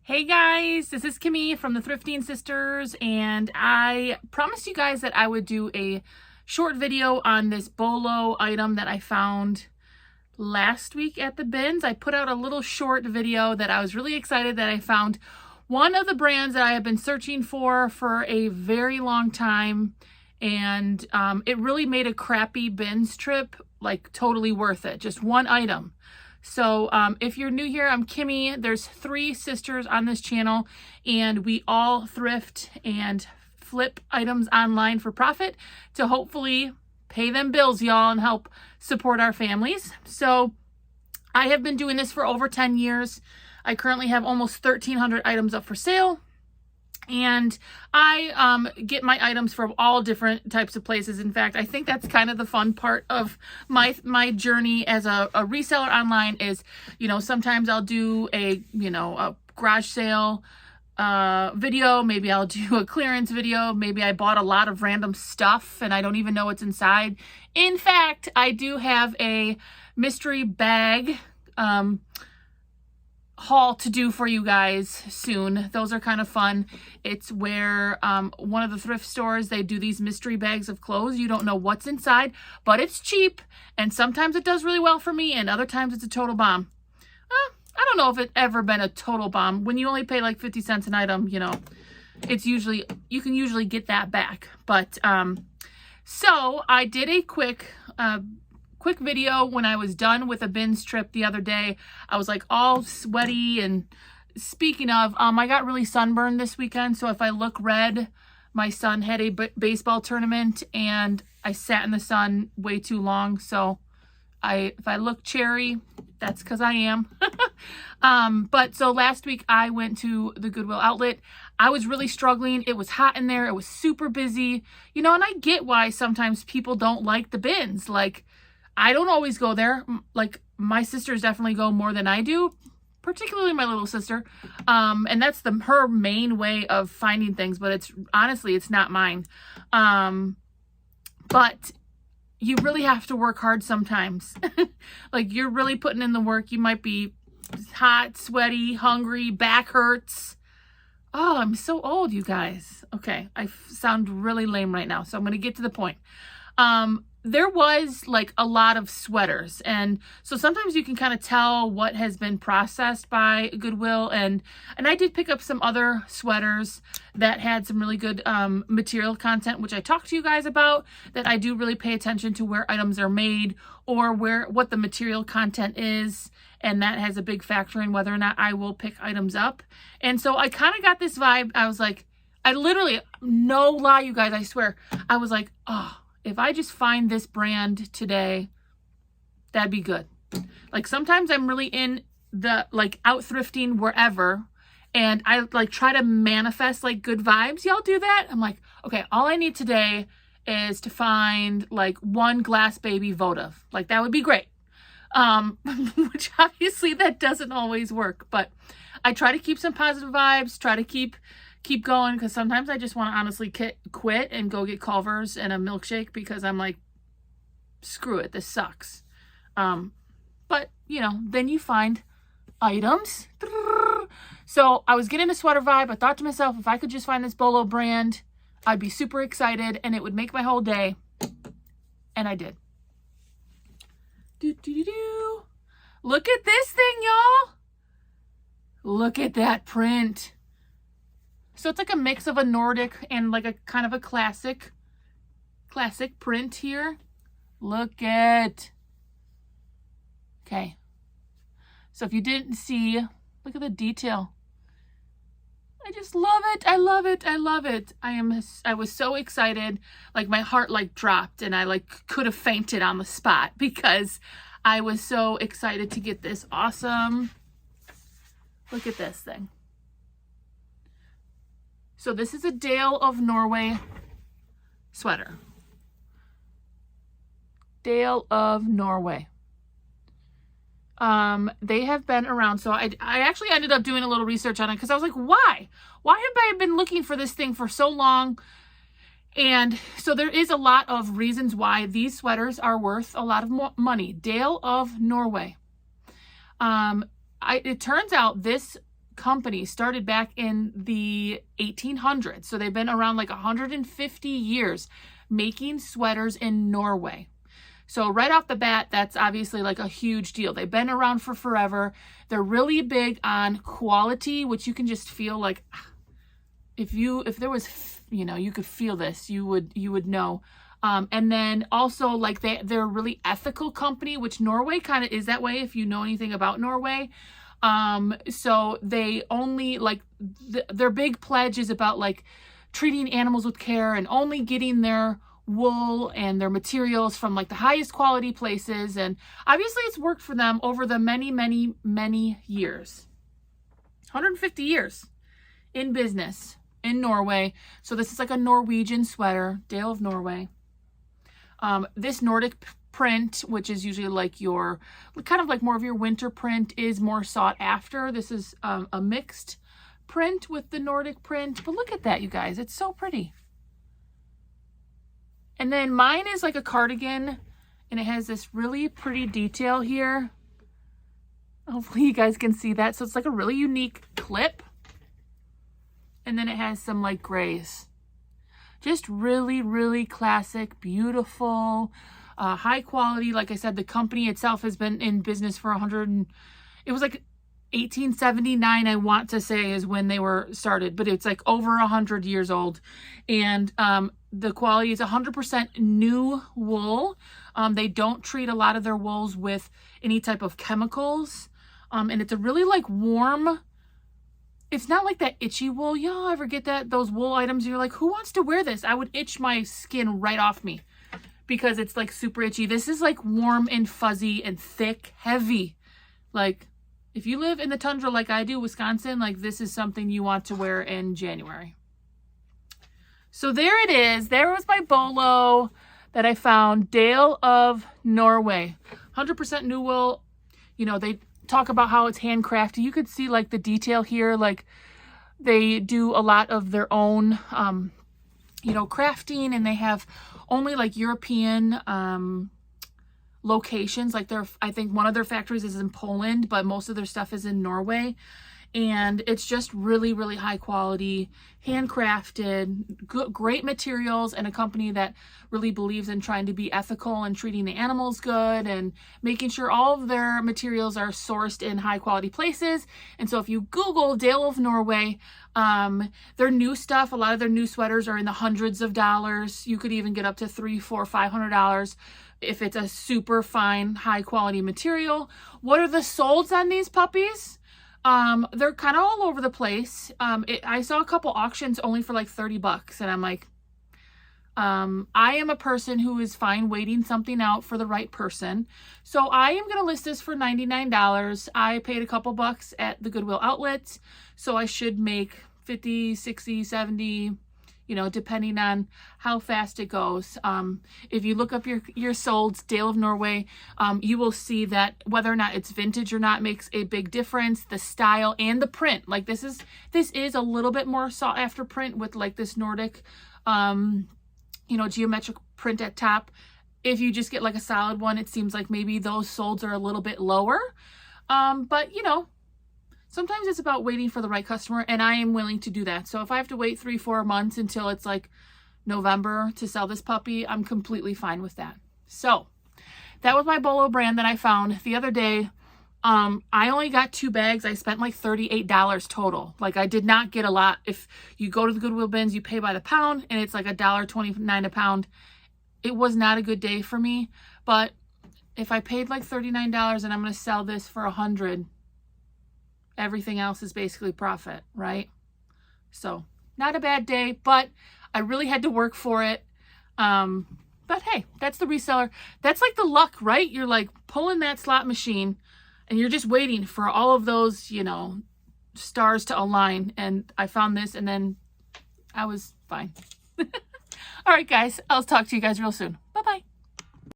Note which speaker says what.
Speaker 1: Hey guys, this is Kimmy from the Thrifting Sisters, and I promised you guys that I would do a short video on this Bolo item that I found last week at the bins. I put out a little short video that I was really excited that I found one of the brands that I have been searching for a very long time, and it really made a crappy bins trip like totally worth it. Just one item. So if you're new here, I'm Kimmy. There's 3 sisters on this channel, and we all thrift and flip items online for profit to hopefully pay them bills, y'all, and help support our families. So I have been doing this for over 10 years. I currently have almost 1,300 items up for sale. And I get my items from all different types of places. In fact, I think that's kind of the fun part of my journey as a reseller online is, you know, sometimes I'll do a garage sale video. Maybe I'll do a clearance video. Maybe I bought a lot of random stuff and I don't even know what's inside. In fact, I do have a mystery bag haul to do for you guys soon. Those are kind of fun. It's where one of the thrift stores, they do these mystery bags of clothes. You don't know what's inside, but it's cheap, and sometimes it does really well for me, and other times it's a total bomb. I don't know if it's ever been a total bomb. When you only pay like 50 cents an item, you know, it's usually, you can usually get that back. But so I did a quick video when I was done with a bins trip the other day. I was like all sweaty, and speaking of, I got really sunburned this weekend, so if I look red, my son had a baseball tournament and I sat in the sun way too long, so if I look cherry, that's because I am. But so last week I went to the Goodwill outlet. I was really struggling. It was hot in there. It was super busy, you know, and I get why sometimes people don't like the bins. Like, I don't always go there. Like, my sisters definitely go more than I do, particularly my little sister. And that's her main way of finding things, but it's honestly, it's not mine. But you really have to work hard sometimes. Like, you're really putting in the work. You might be hot, sweaty, hungry, back hurts. Oh, I'm so old, you guys. Okay, I sound really lame right now, so I'm going to get to the point. There was like a lot of sweaters, and so sometimes you can kind of tell what has been processed by Goodwill, and I did pick up some other sweaters that had some really good material content, which I talked to you guys about, that I do really pay attention to where items are made or what the material content is, and that has a big factor in whether or not I will pick items up. And so I kind of got this vibe. I was like, I literally, no lie, you guys, I swear, I was like, oh, if I just find this brand today, that'd be good. Like, sometimes I'm really in the, like, out thrifting wherever, and I like try to manifest like good vibes. Y'all do that? I'm like, okay, all I need today is to find like one glass baby votive. Like, that would be great. Which obviously that doesn't always work, but I try to keep some positive vibes, try to keep going, because sometimes I just want to honestly quit and go get Culver's and a milkshake, because I'm like, screw it, this sucks. But, you know, then you find items. So I was getting a sweater vibe. I thought to myself, if I could just find this Bolo brand, I'd be super excited and it would make my whole day. And I did. Look at this thing, y'all. Look at that print. So it's like a mix of a Nordic and like a kind of a classic print here. Look at. Okay. So if you didn't see, look at the detail. I just love it. I love it. I love it. I was so excited. Like, my heart like dropped, and I like could have fainted on the spot because I was so excited to get this awesome. Look at this thing. So this is a Dale of Norway sweater. Dale of Norway. They have been around. So I actually ended up doing a little research on it, because I was like, why? Why have I been looking for this thing for so long? And so there is a lot of reasons why these sweaters are worth a lot of money. Dale of Norway. It turns out this company started back in the 1800s. So they've been around like 150 years making sweaters in Norway. So right off the bat, that's obviously like a huge deal. They've been around for forever. They're really big on quality, which you can just feel like, if there was, you could feel this, you would know. And then also like they're a really ethical company, which Norway kind of is that way if you know anything about Norway. So they only like their big pledge is about like treating animals with care and only getting their wool and their materials from like the highest quality places. And obviously it's worked for them over the many, many, many years. 150 years in business in Norway. So this is like a Norwegian sweater, Dale of Norway. This Nordic print, which is usually like your, kind of like more of your winter print, is more sought after. This is a mixed print with the Nordic print. But look at that, you guys. It's so pretty. And then mine is like a cardigan, and it has this really pretty detail here. Hopefully you guys can see that. So it's like a really unique clip. And then it has some like grays. Just really, really classic, beautiful, high quality. Like I said, the company itself has been in business for it was like 1879, I want to say, is when they were started, but it's like over 100 years old. And the quality is 100% new wool. They don't treat a lot of their wools with any type of chemicals. And it's a really like warm, it's not like that itchy wool. Y'all ever get those wool items? You're like, who wants to wear this? I would itch my skin right off me because it's like super itchy. This is like warm and fuzzy and thick, heavy. Like if you live in the tundra like I do, Wisconsin, like this is something you want to wear in January. So there it is. There was my bolo that I found, Dale of Norway. 100% new wool. You know, they talk about how it's handcrafted. You could see like the detail here, like they do a lot of their own crafting, and they have only like European locations. Like I think one of their factories is in Poland, but most of their stuff is in Norway. And it's just really, really high quality, handcrafted, great materials, and a company that really believes in trying to be ethical and treating the animals good and making sure all of their materials are sourced in high quality places. And so if you Google Dale of Norway, their new stuff, a lot of their new sweaters are in the hundreds of dollars. You could even get up to $300, $400, $500 if it's a super fine, high quality material. What are the solds on these puppies? They're kind of all over the place. I saw a couple auctions only for like $30, and I'm like, I am a person who is fine waiting something out for the right person. So I am going to list this for $99. I paid a couple bucks at the Goodwill outlets, so I should make 50, 60, 70, depending on how fast it goes. If you look up your solds, Dale of Norway, you will see that whether or not it's vintage or not makes a big difference. The style and the print, like this is a little bit more sought after print with like this Nordic, geometric print at top. If you just get like a solid one, it seems like maybe those solds are a little bit lower. But sometimes it's about waiting for the right customer, and I am willing to do that. So if I have to wait 3-4 months until it's like November to sell this puppy, I'm completely fine with that. So that was my bolo brand that I found the other day. I only got 2 bags. I spent like $38 total. Like I did not get a lot. If you go to the Goodwill bins, you pay by the pound, and it's like $1.29 a pound. It was not a good day for me, but if I paid like $39 and I'm going to sell this for $100, everything else is basically profit, right? So not a bad day, but I really had to work for it. But hey, that's the reseller. That's like the luck, right? You're like pulling that slot machine and you're just waiting for all of those, stars to align. And I found this, and then I was fine. All right, guys, I'll talk to you guys real soon. Bye-bye.